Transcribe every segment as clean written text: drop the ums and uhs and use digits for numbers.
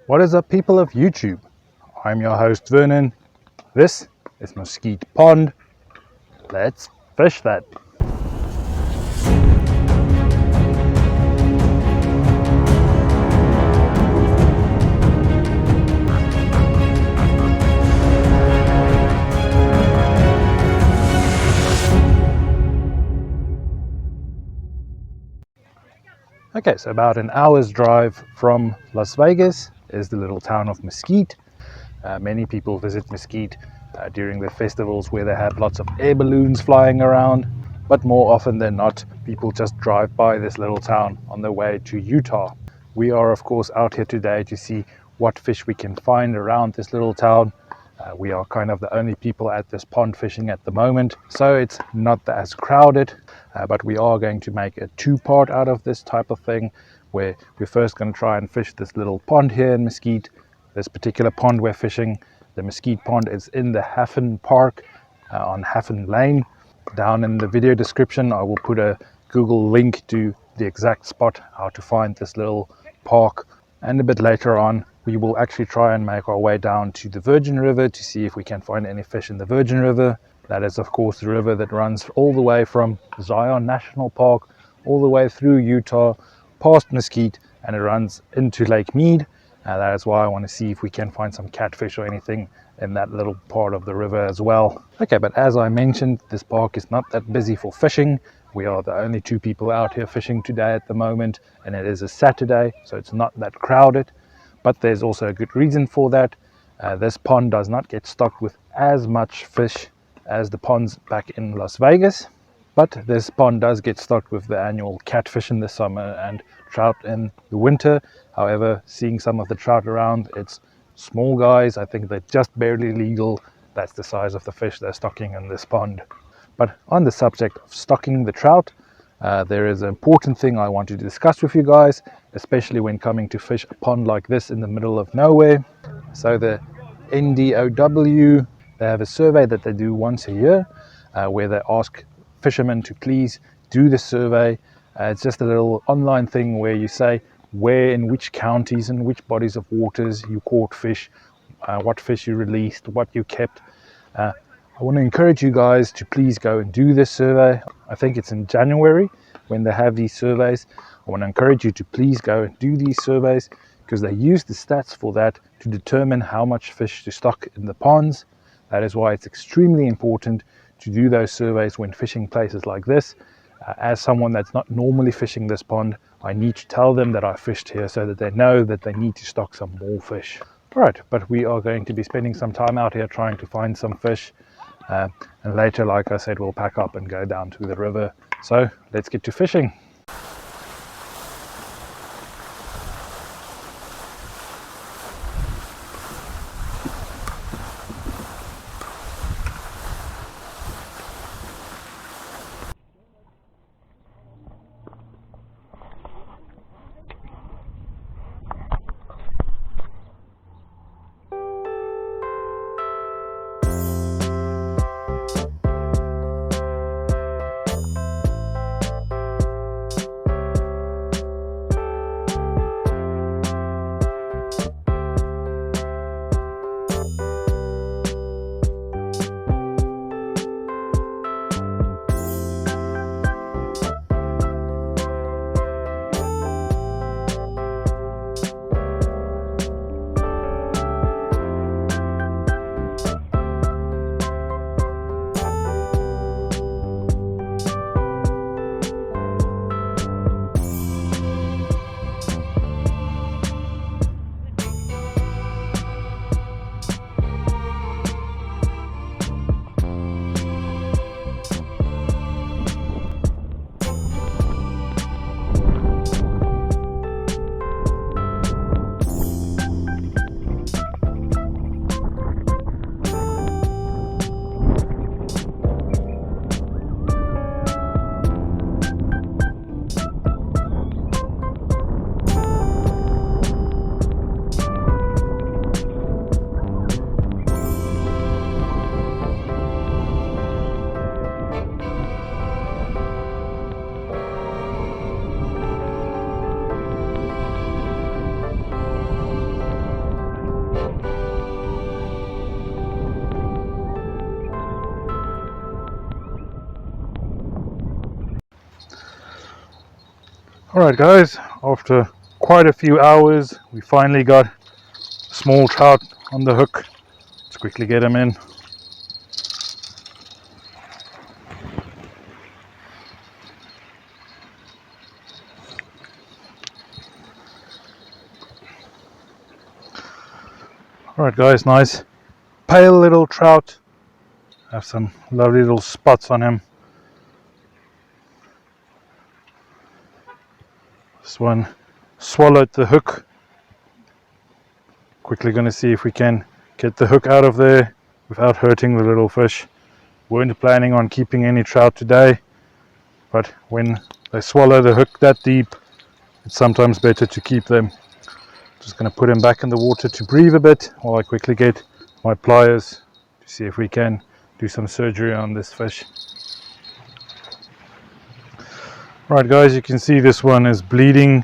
What is up, people of YouTube? I'm your host Vernon. This is Mesquite Pond. Let's fish that. Okay, so about an hour's drive from Las Vegas is the little town of Mesquite. Many people visit Mesquite during the festivals where they have lots of air balloons flying around, but more often than not, people just drive by this little town on their way to Utah. We are, of course, out here today to see what fish we can find around this little town. We are kind of the only people at this pond fishing at the moment, so it's not as crowded, but we are going to make a two-part out of this type of thing, where we're first going to try and fish this little pond here in Mesquite. This particular pond we're fishing, the Mesquite pond, is in the Hafen Park on Hafen Lane. Down in the video description I will put a Google link to the exact spot, how to find this little park, and a bit later on we will actually try and make our way down to the Virgin River to see if we can find any fish in the Virgin River. That is, of course, the river that runs all the way from Zion National Park all the way through Utah, past Mesquite, and it runs into Lake Mead. That is why I want to see if we can find some catfish or anything in that little part of the river as well. Okay, but as I mentioned, this park is not that busy for fishing. We are the only two people out here fishing today at the moment, and it is a Saturday, so it's not that crowded. But there's also a good reason for that. This pond does not get stocked with as much fish as the ponds back in Las Vegas, but this pond does get stocked with the annual catfish in the summer and trout in the winter. However, seeing some of the trout around, it's small guys. I think they're just barely legal. That's the size of the fish they're stocking in this pond. But on the subject of stocking the trout, there is an important thing I want to discuss with you guys, especially when coming to fish a pond like this in the middle of nowhere. So the NDOW, they have a survey that they do once a year where they ask fishermen to please do the survey. It's just a little online thing where you say where, in which counties and which bodies of waters you caught fish, what fish you released, what you kept. I want to encourage you guys to please go and do this survey. I think it's in January when they have these surveys. I want to encourage you to please go and do these surveys, because they use the stats for that to determine how much fish to stock in the ponds. That is why it's extremely important to do those surveys when fishing places like this. As someone that's not normally fishing this pond, I need to tell them that I fished here so that they know that they need to stock some more fish. Alright, but we are going to be spending some time out here trying to find some fish. And later, like I said, we'll pack up and go down to the river. So let's get to fishing. Alright guys, after quite a few hours we finally got a small trout on the hook. Let's quickly get him in. Alright guys, nice pale little trout. Have some lovely little spots on him. This one swallowed the hook. Quickly going to see if we can get the hook out of there without hurting the little fish. Weren't planning on keeping any trout today, but when they swallow the hook that deep, it's sometimes better to keep them. Just going to put him back in the water to breathe a bit while I quickly get my pliers to see if we can do some surgery on this fish. Right guys, you can see this one is bleeding.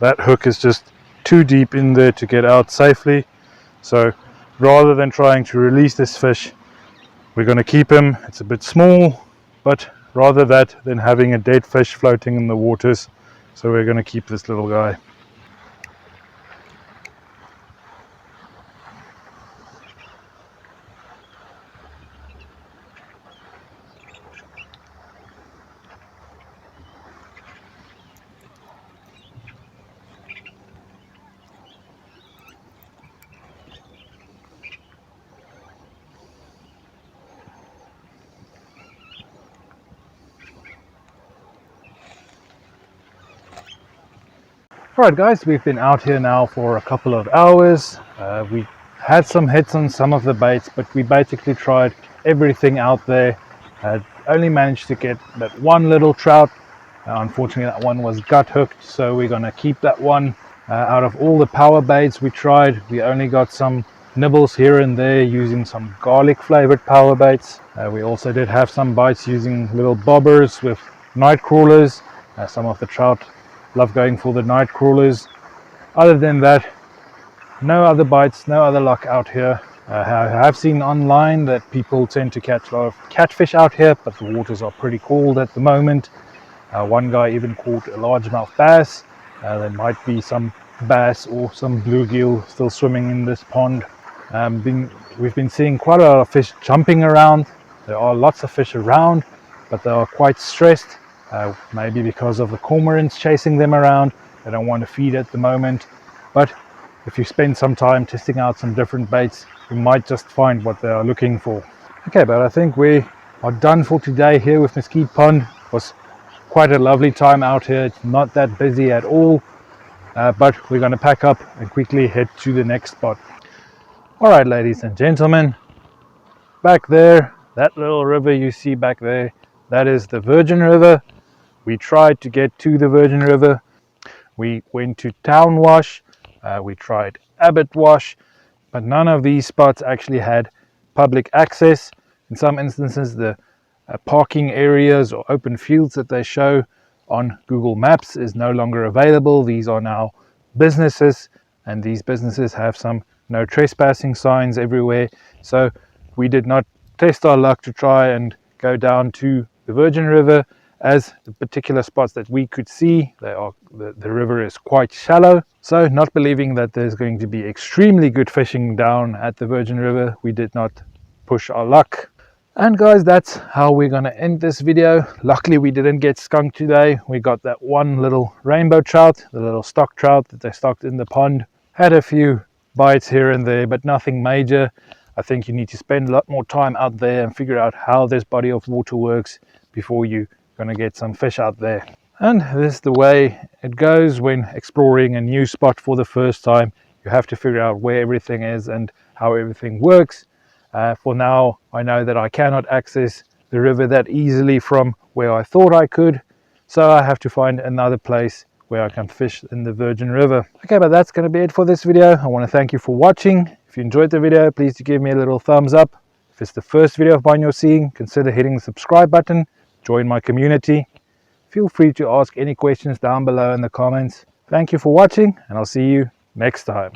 That hook is just too deep in there to get out safely. So rather than trying to release this fish, we're going to keep him. It's a bit small, but rather that than having a dead fish floating in the waters. So we're going to keep this little guy. Alright guys, we've been out here now for a couple of hours. We had some hits on some of the baits, but we basically tried everything out there. Only managed to get that one little trout. Unfortunately that one was gut hooked, so we're going to keep that one. Out of all the power baits we tried, we only got some nibbles here and there using some garlic flavored power baits. We also did have some bites using little bobbers with night crawlers. Some of the trout love going for the night crawlers. Other than that, no other bites, no other luck out here. I have seen online that people tend to catch a lot of catfish out here, but the waters are pretty cold at the moment. One guy even caught a largemouth bass. There might be some bass or some bluegill still swimming in this pond. We've been seeing quite a lot of fish jumping around. There are lots of fish around, but they are quite stressed. Maybe because of the cormorants chasing them around. They don't want to feed at the moment. But if you spend some time testing out some different baits, you might just find what they are looking for. Okay, but I think we are done for today here with Mesquite Pond. It was quite a lovely time out here. It's not that busy at all, but we're going to pack up and quickly head to the next spot. All right, ladies and gentlemen, back there, that little river you see back there, that is the Virgin River. We tried to get to the Virgin River. We went to Town Wash, we tried Abbott Wash, but none of these spots actually had public access. In some instances, the parking areas or open fields that they show on Google Maps is no longer available. These are now businesses, and these businesses have some no trespassing signs everywhere. So we did not test our luck to try and go down to the Virgin River, as the particular spots that we could see, the river is quite shallow. So not believing that there's going to be extremely good fishing down at the Virgin River, we did not push our luck. And guys, that's how we're going to end this video. Luckily we didn't get skunked today. We got that one little rainbow trout, the little stock trout that they stocked in the pond. Had a few bites here and there, but nothing major. I think you need to spend a lot more time out there and figure out how this body of water works before you going to get some fish out there. And this is the way it goes when exploring a new spot for the first time. You have to figure out where everything is and how everything works. For now, I know that I cannot access the river that easily from where I thought I could, so I have to find another place where I can fish in the Virgin River. Okay, but that's going to be it for this video. I want to thank you for watching. If you enjoyed the video, please do give me a little thumbs up. If it's the first video of mine you're seeing, consider hitting the subscribe button. Join my community. Feel free to ask any questions down below in the comments. Thank you for watching, and I'll see you next time.